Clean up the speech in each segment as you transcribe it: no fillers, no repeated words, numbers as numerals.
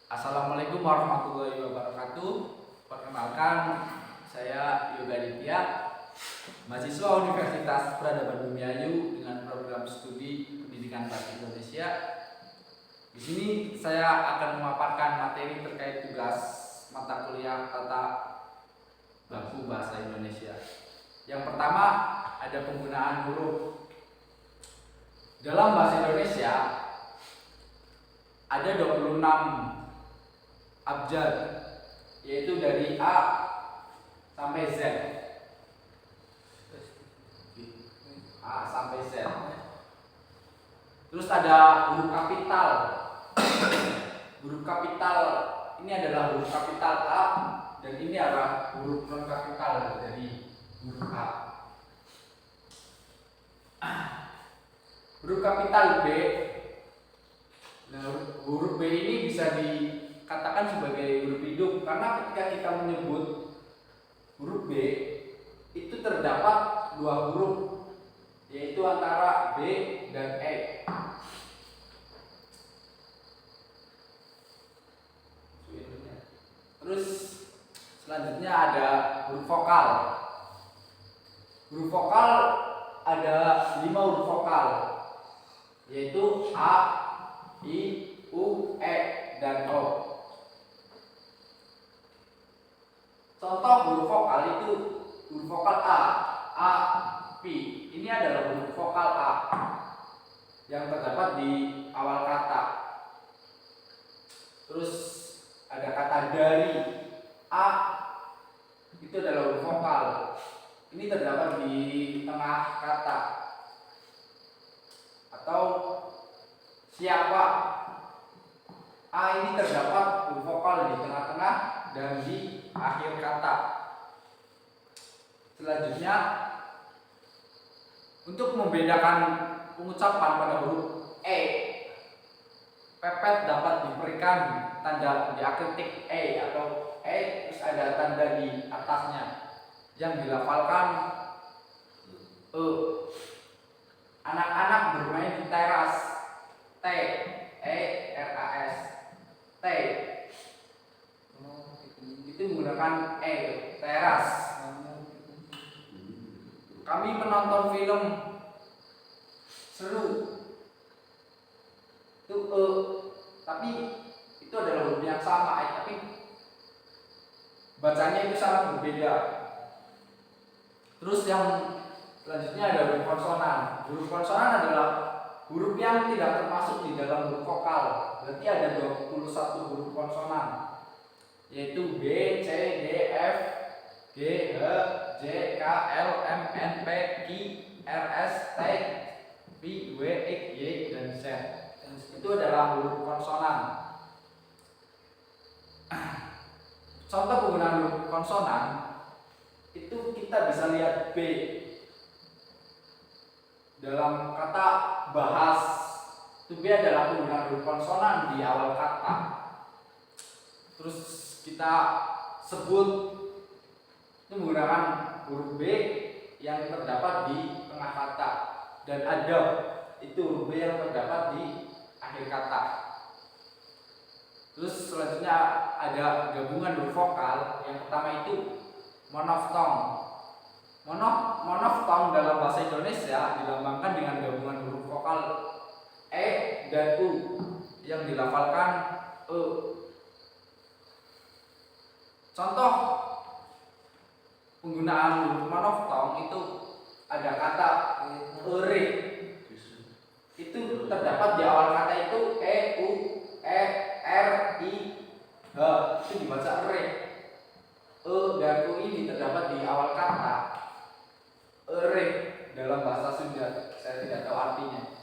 Assalamualaikum warahmatullahi wabarakatuh. Perkenalkan, saya Yoga Ditya, mahasiswa Universitas Peradaban Bumiayu dengan program studi Pendidikan Bahasa Indonesia. Di sini saya akan memaparkan materi terkait tugas mata kuliah tata baku bahasa Indonesia. Yang pertama, ada penggunaan huruf. Dalam bahasa Indonesia ada 26 abjad, yaitu dari A sampai Z. A sampai Z. Terus ada huruf kapital. Huruf kapital ini adalah huruf kapital A, dan ini adalah huruf non kapital dari huruf A. Huruf kapital B. Nah, huruf B ini bisa dikatakan sebagai huruf hidup karena ketika kita menyebut huruf B itu terdapat dua huruf, yaitu antara B dan E. Terus selanjutnya ada huruf vokal. Huruf vokal ada 5 huruf vokal, yaitu A, I, U, E, dan O. Contoh huruf vokal itu huruf vokal A, P. Ini adalah huruf vokal A yang terdapat di awal kata. Terus ada kata dari. A itu adalah huruf vokal. Ini terdapat di tengah kata. Atau siapa. A ini terdapat huruf vokal di tengah-tengah dan di akhir kata. Selanjutnya, untuk membedakan pengucapan pada huruf E, pepet dapat diberikan tanda diakritik E atau E, terus ada tanda di atasnya yang dilafalkan E. Anak-anak bermain di teras. T, E, R, A, S. T itu menggunakan E, teras. Kami menonton film seru. Itu E, tapi itu adalah huruf yang sama, tapi bacanya itu sangat berbeda. Terus yang selanjutnya ada huruf konsonan. Huruf konsonan adalah huruf yang tidak termasuk di dalam huruf vokal. Berarti ada 21 huruf konsonan, yaitu B, C, D, F, G, H, J, K, L, M, N, P, Q, R, S, T, V, W, X, Y, dan Z. Itu adalah huruf konsonan. Contoh penggunaan huruf konsonan itu kita bisa lihat B dalam kata bahas. Itu B adalah penggunaan huruf konsonan di awal kata. Terus kita sebut itu menggunakan huruf B yang terdapat di tengah kata, dan adab itu huruf B yang terdapat di akhir kata. Terus selanjutnya ada gabungan huruf vokal. Yang pertama itu monoftong. Monoftong dalam bahasa Indonesia dilambangkan dengan gabungan huruf vokal E dan U yang dilafalkan E. Contoh penggunaan huruf monoftong itu ada kata ere. Itu terdapat di awal kata itu E, U, E, R, I, H. Itu dibaca re. E dan U ini terdapat di awal kata ere dalam bahasa Sunda. Saya tidak tahu artinya.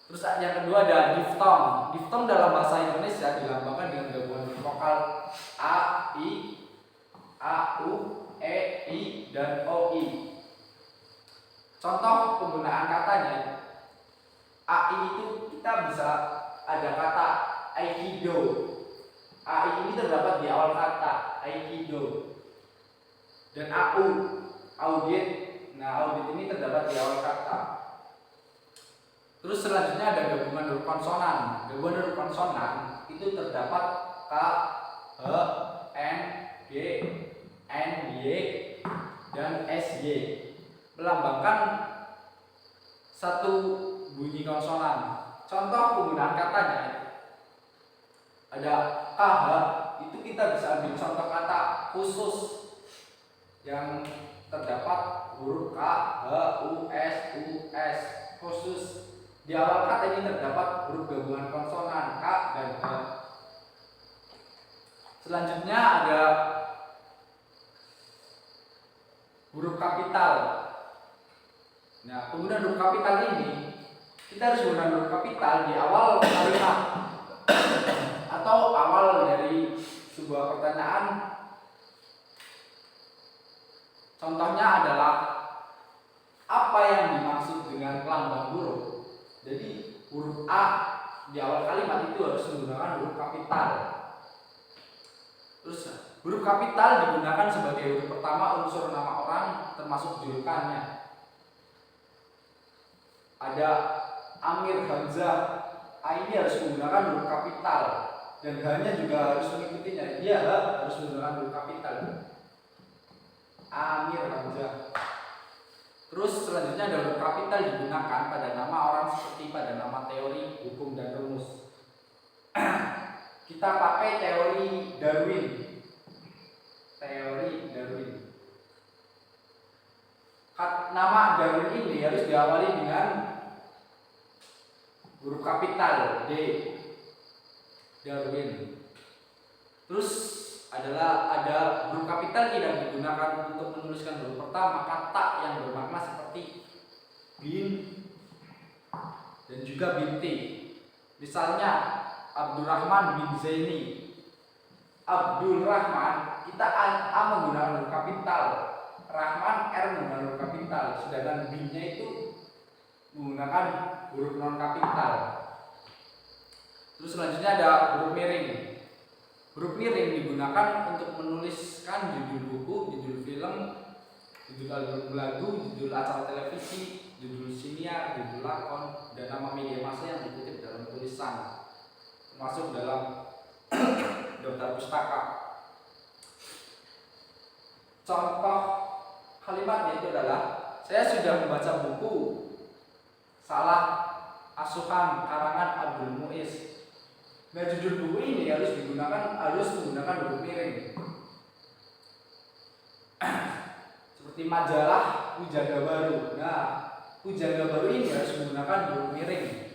Terus yang kedua ada diftong. Diftong dalam bahasa Indonesia dilambangkan dengan gabungan vokal A, I, A, U, E, I, dan O, I. Contoh penggunaan katanya, AI itu kita bisa ada kata aikido. AI ini terdapat di awal kata aikido. Dan AU, audit. Nah, audit ini terdapat di awal kata. Terus selanjutnya ada gabungan huruf konsonan. Gabungan huruf konsonan itu terdapat K, H, N, G, N, Y, dan S, Y. Melambangkan satu bunyi konsonan. Contoh penggunaan katanya ada KH, itu kita bisa ambil contoh kata khusus yang terdapat huruf K, H, U, S, U, S. Khusus di awal kata ini terdapat huruf gabungan konsonan K dan H. Selanjutnya ada huruf kapital. Nah, penggunaan huruf kapital ini kita harus menggunakan huruf kapital di awal kalimat atau awal dari sebuah pertanyaan. Contohnya adalah apa yang dimaksud dengan lambang huruf. Jadi huruf A di awal kalimat itu harus menggunakan huruf kapital. Terus huruf kapital digunakan sebagai huruf pertama unsur nama orang termasuk julukannya. Ada Amir Hamzah, A ini harus menggunakan huruf kapital dan H-nya juga harus mengikutinya. Dia harus menggunakan huruf kapital. Amir Hamzah. Terus selanjutnya ada huruf kapital digunakan pada nama orang seperti pada nama teori, hukum, dan rumus. Kita pakai teori Darwin. Teori Darwin. Nama Darwin ini harus diawali dengan huruf kapital D. Darwin. Terus ada huruf kapital tidak digunakan untuk menuliskan huruf pertama kata yang bermakna seperti bin dan juga binti. Misalnya Abdurrahman bin Zaini. Abdul Rahman kita A menggunakan huruf kapital, Rahman R menggunakan huruf kapital, sedangkan bin-nya itu menggunakan huruf non kapital. Terus selanjutnya ada huruf miring. Huruf miring digunakan untuk menuliskan judul buku, judul film, judul album lagu, judul acara televisi, judul siniar, judul lakon, dan nama media massa yang dikutip dalam tulisan, termasuk dalam daftar pustaka. Contoh kalimatnya itu adalah saya sudah membaca buku Salah Asuhan karangan Abdul Muiz. Nah, judul buku ini harus menggunakan huruf miring. Seperti majalah Pujangga Baru. Nah, Pujangga Baru ini harus menggunakan huruf miring.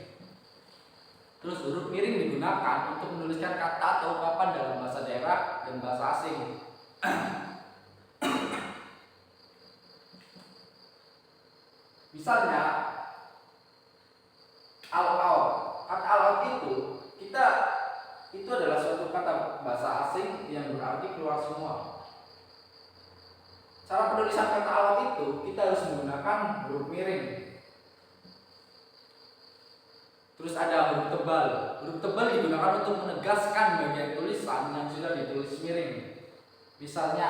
Terus huruf miring digunakan untuk menuliskan kata atau ungkapan dalam bahasa daerah dan bahasa asing. Misalnya all-out. Kata all-out itu adalah suatu kata bahasa asing yang berarti keluar semua. Cara penulisan kata all-out itu kita harus menggunakan huruf miring. Terus ada huruf tebal. Huruf tebal digunakan untuk menegaskan bagian tulisan yang sudah ditulis miring. Misalnya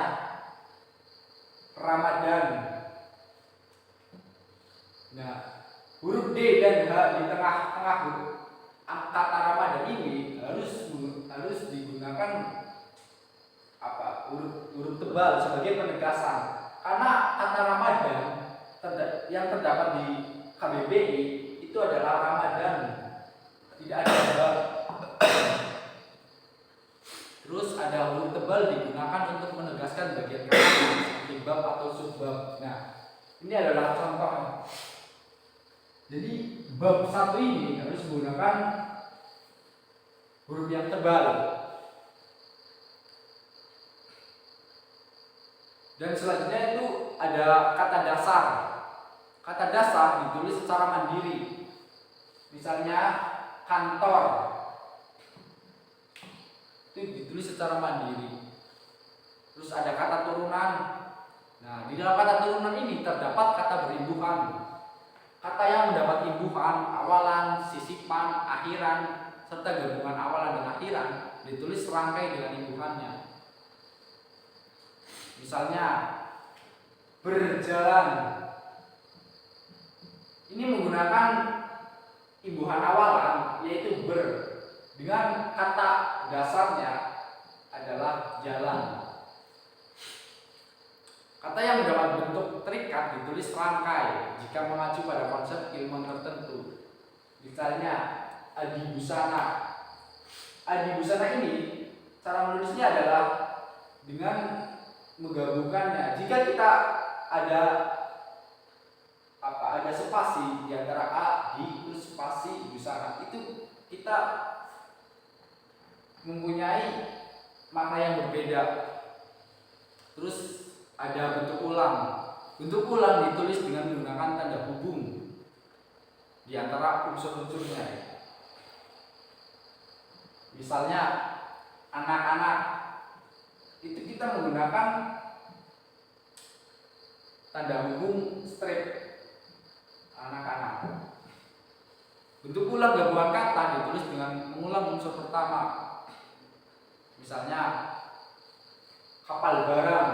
Ramadan. Nah, huruf D dan H di tengah-tengah kata Ramadan ini harus digunakan huruf tebal sebagai penegasan. Karena kata Ramadan yang terdapat di KBBI itu adalah Ramadan, tidak ada H. Terus ada huruf tebal digunakan untuk menegaskan bagian kata seperti bab atau subbab. Nah, ini adalah contohnya. Jadi bab 1 ini harus menggunakan huruf yang tebal. Dan selanjutnya itu ada kata dasar. Kata dasar ditulis secara mandiri. Misalnya kantor. Itu ditulis secara mandiri. Terus ada kata turunan. Nah, di dalam kata turunan ini terdapat kata berimbuhan. Kata yang mendapat imbuhan, awalan, sisipan, akhiran, serta gabungan awalan dan akhiran ditulis serangkai dengan imbuhannya. Misalnya berjalan. Ini menggunakan imbuhan awalan yaitu ber dengan kata dasarnya adalah jalan. Kata yang mendapat bentuk terikat ditulis rangkai jika mengacu pada konsep ilmuwan tertentu. Misalnya adibusana. Adibusana ini cara menulisnya adalah dengan menggabungkannya. Jika kita ada spasi di antara a di terus spasi busana, itu kita mempunyai makna yang berbeda. Terus ada bentuk ulang. Bentuk ulang ditulis dengan menggunakan tanda hubung di antara unsur-unsurnya. Misalnya anak-anak, itu kita menggunakan tanda hubung strip anak-anak. Bentuk ulang gabungan kata ditulis dengan mengulang unsur pertama. Misalnya kapal barang,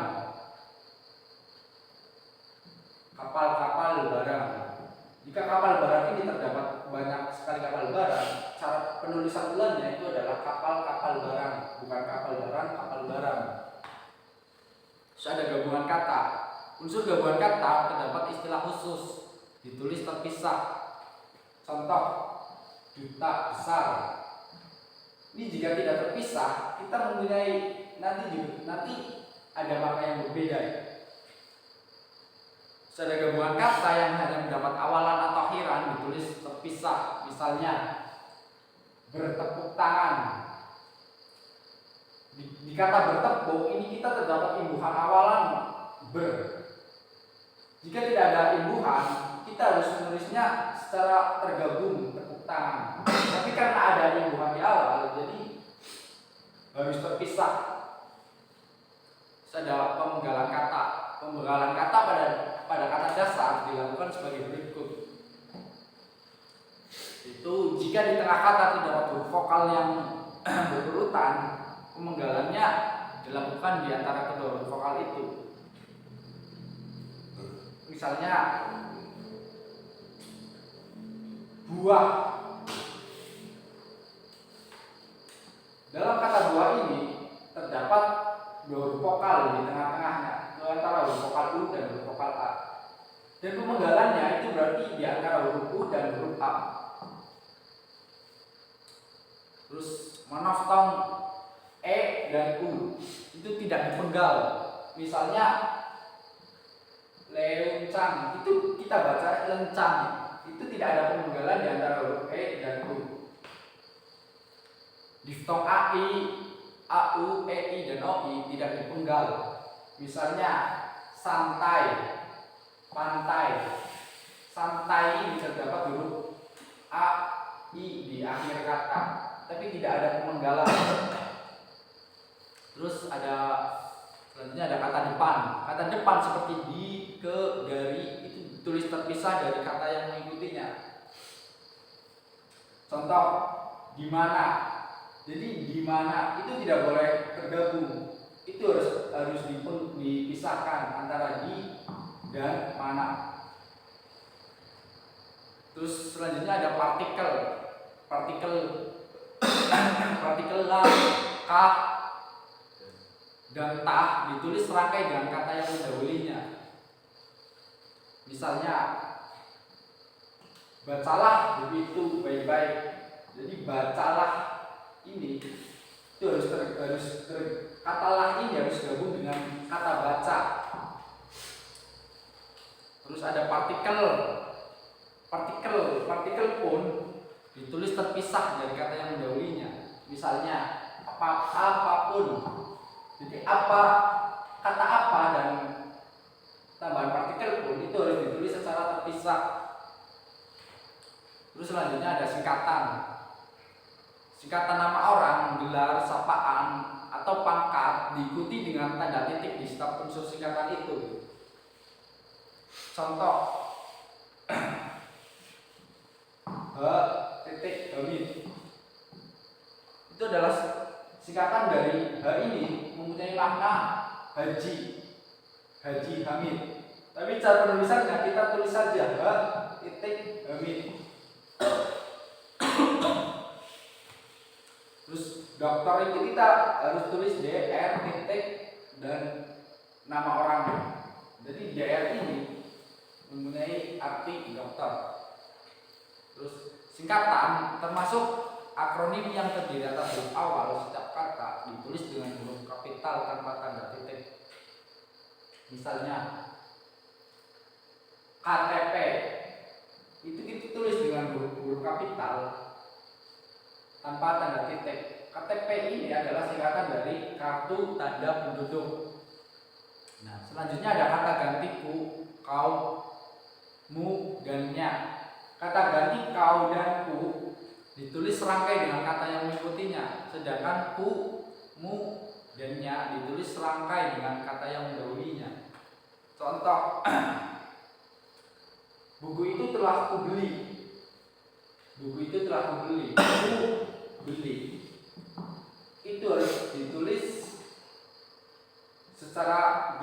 kapal-kapal barang. Jika kapal barang ini terdapat banyak sekali kapal barang, cara penulisan ulannya itu adalah kapal-kapal barang, bukan kapal barang, kapal barang. Terus ada gabungan kata. Unsur gabungan kata terdapat istilah khusus, ditulis terpisah. Contoh, duta besar. Ini jika tidak terpisah, kita mempunyai nanti ada makna yang berbeda. Ada gabungan kata yang hanya mendapat awalan atau akhiran ditulis terpisah. Misalnya bertepuk tangan. Di kata bertepuk ini kita terdapat imbuhan awalan ber. Jika tidak ada imbuhan, kita harus menulisnya secara tergabung tepuk tangan. Tapi karena ada imbuhan di awal, jadi harus terpisah. Ada pemenggalan kata. Pemenggalan kata pada kata dasar dilakukan sebagai berikut. Itu jika di tengah kata terdapat huruf vokal yang berurutan, pemenggalannya dilakukan di antara kedua huruf vokal itu. Misalnya buah. Dalam kata buah ini terdapat dua huruf vokal di tengah-tengahnya, antara huruf vokal U dan huruf vokal A. Dan pemenggalannya itu berarti di antara huruf U dan huruf A. Terus monoftong E dan U itu tidak dipenggal. Misalnya lencang, itu kita baca lencang. Itu tidak ada pemenggalan di antara huruf E dan U. Diftong AI, AU, EI, dan OI tidak dipenggal. Misalnya santai, pantai. Santai ini terdapat huruf A, I di akhir kata, tapi tidak ada pemenggalan. Terus selanjutnya ada kata depan. Kata depan seperti di, ke, dari itu ditulis terpisah dari kata yang mengikutinya. Contoh, di mana. Jadi di mana itu tidak boleh tergabung. Itu harus dipisahkan antara di dan mana. Terus selanjutnya ada partikel. Partikel la, ka, dan ta ditulis serangkai dengan kata yang mendahulunya. Misalnya bacalah buku itu baik-baik. Jadi bacalah ini itu harus kata lah ini harus gabung dengan kata baca. Terus ada partikel pun ditulis terpisah dari kata yang mendahulunya. Misalnya apapun. Jadi kata apa dan tambahan partikel pun itu harus ditulis secara terpisah. Terus selanjutnya ada singkatan nama orang, gelar, sapaan, atau pangkat diikuti dengan tanda titik di setiap unsur singkatan itu. Contoh, Hamid. Itu adalah singkatan dari H ini mempunyai makna Haji Hamid. Tapi cara penulisannya kita tulis saja Hamid. Terus dokter itu kita harus tulis DR titik dan nama orangnya. Jadi DR ini mempunyai arti dokter. Terus singkatan termasuk akronim yang terdiri atas huruf awal setiap kata ditulis dengan huruf kapital tanpa tanda titik. Misalnya KTP itu kita tulis dengan huruf kapital tanpa tanda titik. KTP ini adalah singkatan dari kartu tanda penduduk. Nah, selanjutnya ada kata ganti ku, kau, mu, dan nya. Kata ganti kau dan ku ditulis serangkai dengan kata yang mengikutinya, sedangkan ku, mu, dan nya ditulis serangkai dengan kata yang mendahulunya. Contoh, buku itu telah kubeli. Buku itu telah kubeli. Ku beli. Itu harus ditulis secara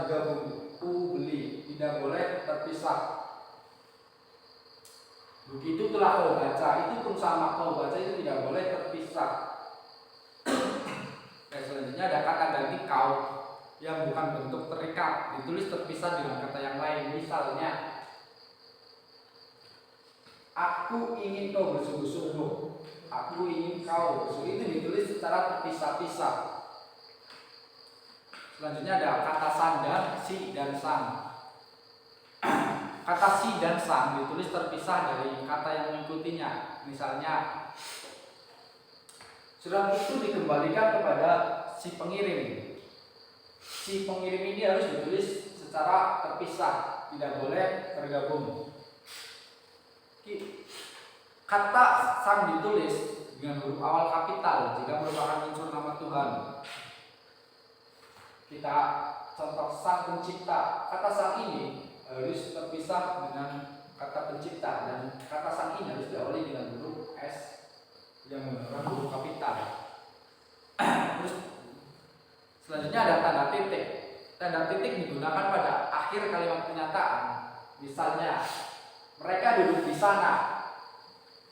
digabung. Ku beli, tidak boleh terpisah. Buku itu telah kau baca, itu pun sama, kau baca itu tidak boleh terpisah. Selanjutnya ada kata ganti kau yang bukan bentuk terikat, ditulis terpisah dengan kata yang lain. Misalnya, aku ingin kau bersungguh-sungguh, aku ingin kau bersungguh, itu ditulis secara terpisah-pisah. Selanjutnya ada kata sandang, si dan sang. Kata si dan sang ditulis terpisah dari kata yang mengikutinya. Misalnya, surat itu dikembalikan kepada si pengirim. Si pengirim ini harus ditulis secara terpisah, tidak boleh tergabung. Kata sang ditulis dengan huruf awal kapital jika merupakan unsur nama Tuhan. Kita contoh sang pencipta. Kata sang ini harus terpisah dengan kata pencipta, dan kata sang ini harus diawali dengan huruf S yang merupakan huruf kapital. Terus selanjutnya ada tanda titik. Tanda titik digunakan pada akhir kalimat pernyataan. Misalnya, mereka duduk di sana.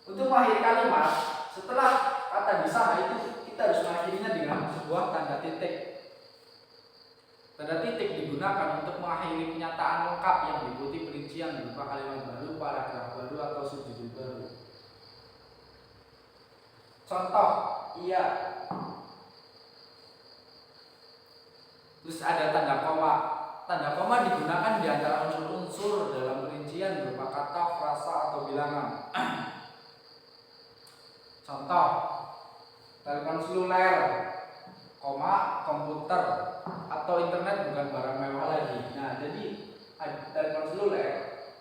Untuk mengakhiri kalimat, setelah kata di sana itu kita harus mengakhirinya dengan sebuah tanda titik. Tanda titik digunakan untuk mengakhiri pernyataan lengkap yang diikuti perincian berupa kalimat baru, paragraf baru, atau subjudul baru. Contoh, iya. Terus ada tanda koma. Tanda koma digunakan di antara unsur-unsur dalam perincian berupa kata, frasa, atau bilangan. Contoh, telepon seluler, koma, komputer, atau internet bukan barang mewah lagi. Nah, jadi telepon seluler,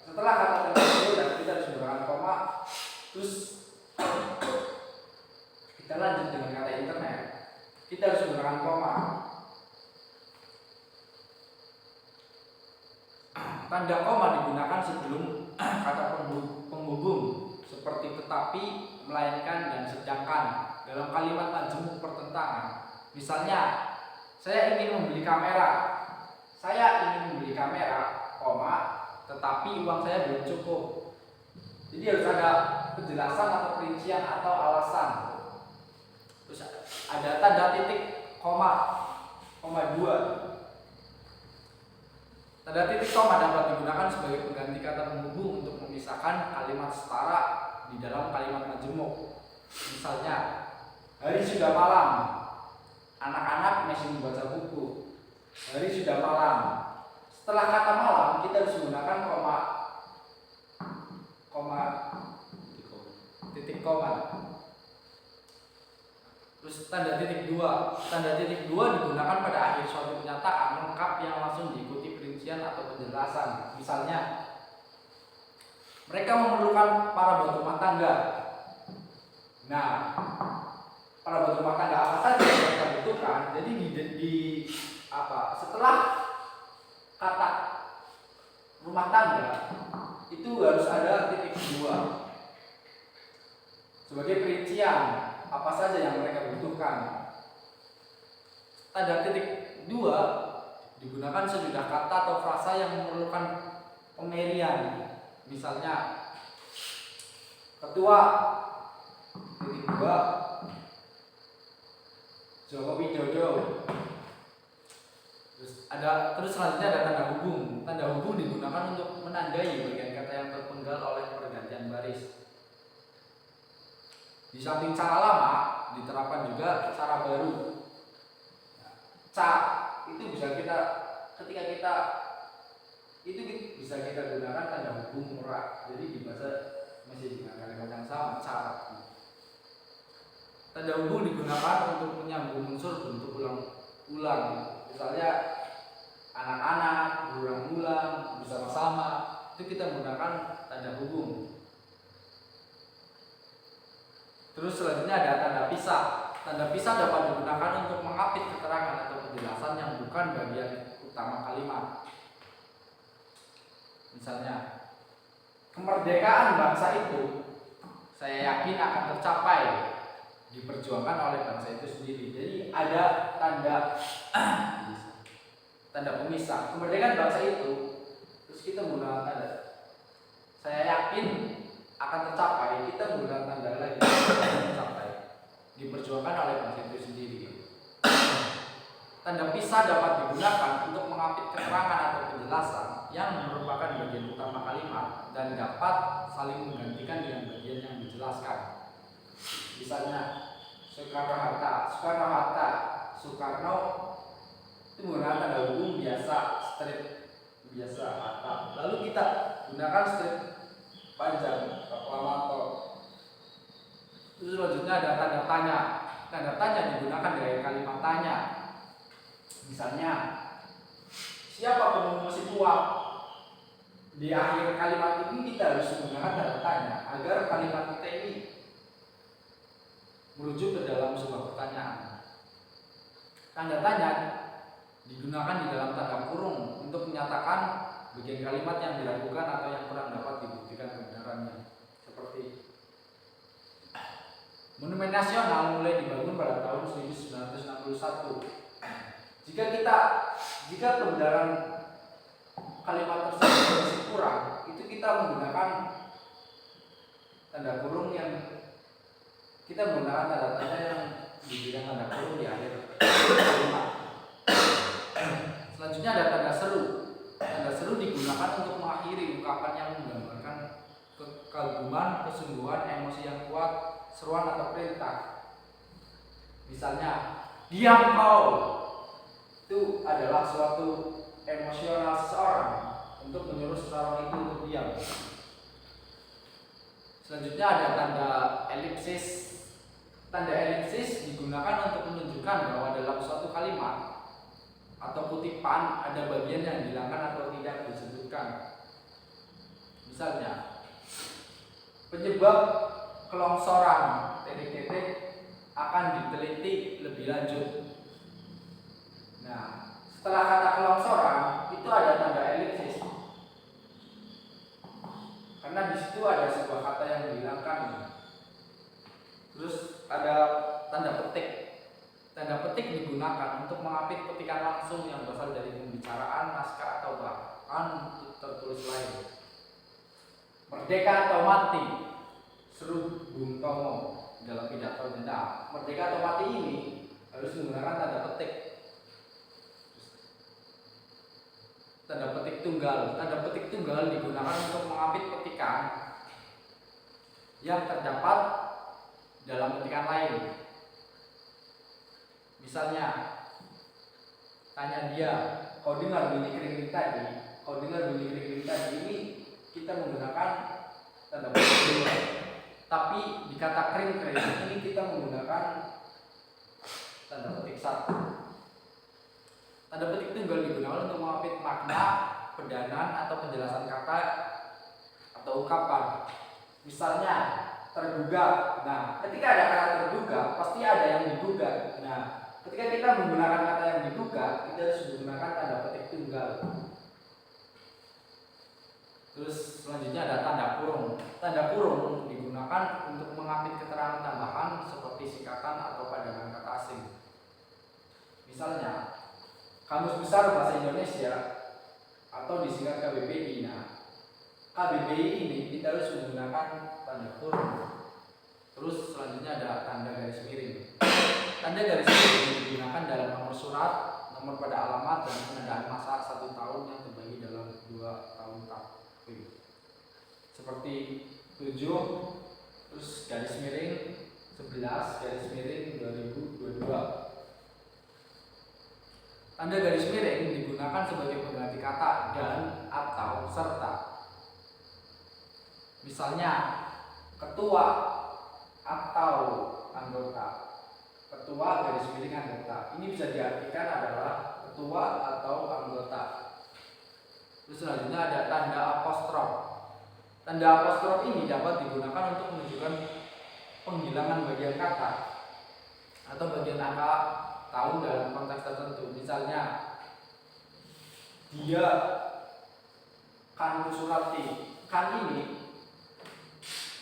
setelah kata telepon seluler kita harus menggunakan koma. Terus kita lanjut dengan kata internet, kita harus menggunakan koma. Tanda koma digunakan sebelum kata penghubung seperti tetapi, melainkan, dan sedangkan dalam kalimat majemuk pertentangan. Misalnya, saya ingin membeli kamera. Saya ingin membeli kamera, koma, tetapi uang saya belum cukup. Jadi harus ada penjelasan atau perincian atau alasan. Terus ada tanda titik koma 2. Tanda titik koma dapat digunakan sebagai pengganti kata penghubung untuk memisahkan kalimat setara di dalam kalimat majemuk. Misalnya, hari sudah malam, anak-anak masih membaca buku. Hari sudah malam. Setelah kata malam kita harus menggunakan titik koma. Terus tanda titik 2. Tanda titik 2 digunakan pada akhir suatu pernyataan lengkap yang langsung diikuti perincian atau penjelasan. Misalnya, mereka memerlukan para batu rumah tangga. Nah, para batu rumah tangga apa saja yang mereka butuhkan? Jadi setelah kata rumah tangga itu harus ada titik 2 sebagai perincian apa saja yang mereka butuhkan. Tanda titik 2 digunakan sesudah kata atau frasa yang memerlukan pemerian. Misalnya, Ketua titik 2 Joko Widodo. Terus selanjutnya ada tanda hubung. Tanda hubung digunakan untuk menandai bagian kata yang terpenggal oleh pergantian baris. Di samping cara lama diterapkan juga cara baru. Ca itu bisa kita ketika kita itu bisa kita gunakan tanda hubung murak. Jadi di bahasa masih dengan kalimat yang sama, cara. Tanda hubung digunakan untuk menyambung unsur bentuk ulang-ulang. Misalnya anak-anak, berulang-ulang, bersama-sama, itu kita menggunakan tanda hubung. Terus selanjutnya ada tanda pisah. Tanda pisah dapat digunakan untuk mengapit keterangan atau penjelasan yang bukan bagian utama kalimat. Misalnya, kemerdekaan bangsa itu saya yakin akan tercapai diperjuangkan oleh bangsa itu sendiri. Jadi ada tanda pemisah. Kemerdekaan bangsa itu, terus kita menggunakan tanda saya yakin akan tercapai, kita menggunakan tanda lagi tercapai diperjuangkan oleh bangsa itu sendiri. Tanda pisah dapat digunakan untuk mengapit keterangan atau penjelasan yang merupakan bagian utama kalimat dan dapat saling menggantikan dengan bagian yang dijelaskan. Misalnya Soekarno-Hatta, Soekarno itu menggunakan tanda hubung biasa, strip biasa, Hatta. Lalu kita gunakan strip panjang, proklamator. Terus selanjutnya ada tanda tanya. Tanda tanya digunakan dari kalimat tanya. Misalnya, siapa pemenuh mesin uang? Di akhir kalimat ini kita harus menggunakan tanda tanya agar kalimat kita ini merujuk ke dalam sebuah pertanyaan. Tanda tanya digunakan di dalam tanda kurung untuk menyatakan bagian kalimat yang dilakukan atau yang kurang dapat dibuktikan kebenarannya. Seperti Monumen Nasional mulai dibangun pada tahun 1961. Jika kebenaran kalimat tersebut masih kurang, itu kita menggunakan tanda kurung yang kita menggunakan tanda tanya yang diberikan tanda kurung di akhir kalimat. Selanjutnya ada tanda seru. Tanda seru digunakan untuk mengakhiri ungkapan yang menggambarkan kekaguman, kesungguhan, emosi yang kuat, seruan atau perintah. Misalnya, diam kau. Itu adalah suatu emosional seseorang untuk menyuruh seseorang itu untuk diam. Selanjutnya ada tanda elipsis. Tanda elipsis digunakan untuk menunjukkan bahwa dalam suatu kalimat atau kutipan ada bagian yang dihilangkan atau tidak disebutkan. Misalnya, penyebab kelongsoran titik-titik akan diteliti lebih lanjut. Nah, setelah kata kelongsoran itu ada tanda elipsis. Karena di situ ada sebuah kata yang dihilangkan. Terus ada tanda petik. Tanda petik digunakan untuk mengapit petikan langsung yang berasal dari pembicaraan, naskah atau bahkan tertulis lain. Merdeka atau mati, seru Bung Tomo dalam pidato denda. Merdeka atau mati ini harus menggunakan tanda petik. Tanda petik tunggal. Tanda petik tunggal digunakan untuk mengapit petikan yang terdapat dalam petikan lain. Misalnya, tanya dia, kau dengar bunyi kering-kering tadi? Kau dengar bunyi kering-kering tadi? Ini kita menggunakan tanda petik tunggal. Tapi di kata kering-kering ini kita menggunakan tanda petik satu. Tanda petik tunggal digunakan untuk mengapit makna, pedanan atau penjelasan kata atau ungkapan. Misalnya, terduga. Nah, ketika ada kata terduga, pasti ada yang diduga. Nah, ketika kita menggunakan kata yang diduga, kita harus menggunakan tanda petik tunggal. Terus selanjutnya ada tanda kurung. Tanda kurung digunakan untuk mengapit keterangan tambahan seperti singkatan atau padanan kata asing. Misalnya, Kamus Besar Bahasa Indonesia atau disingkat KBBI. Nah, KBBI ini kita harus menggunakan tanda kurung. Terus selanjutnya ada tanda garis miring. Tanda garis miring digunakan dalam nomor surat, nomor pada alamat, dan penandaan masa 1 tahun yang terbagi dalam 2 tahun takvim. Seperti 7, terus garis miring 11, garis miring 2022. Tanda garis miring digunakan sebagai pengganti kata dan atau serta. Misalnya ketua atau anggota. Ketua garis miring anggota. Ini bisa diartikan adalah ketua atau anggota. Terus selanjutnya ada tanda apostrof. Tanda apostrof ini dapat digunakan untuk menunjukkan penghilangan bagian kata atau bagian angka tahun dalam konteks tertentu. Misalnya dia kan Surati. Kan ini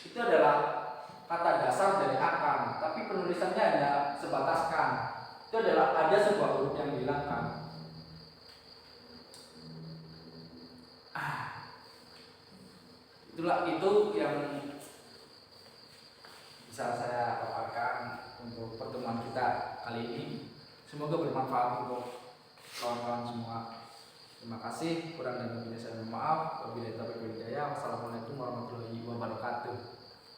itu adalah kata dasar dari akan, tapi penulisannya hanya sebatas kan. Itu adalah ada sebuah huruf yang dihilangkan. Itulah itu yang bisa saya paparkan untuk pertemuan kita kali ini. Semoga bermanfaat untuk kawan-kawan semua. Terima kasih. Kurang dan lebihnya saya mohon maaf. Wabillahi taufiq wal hidayah. Wassalamualaikum warahmatullahi wabarakatuh.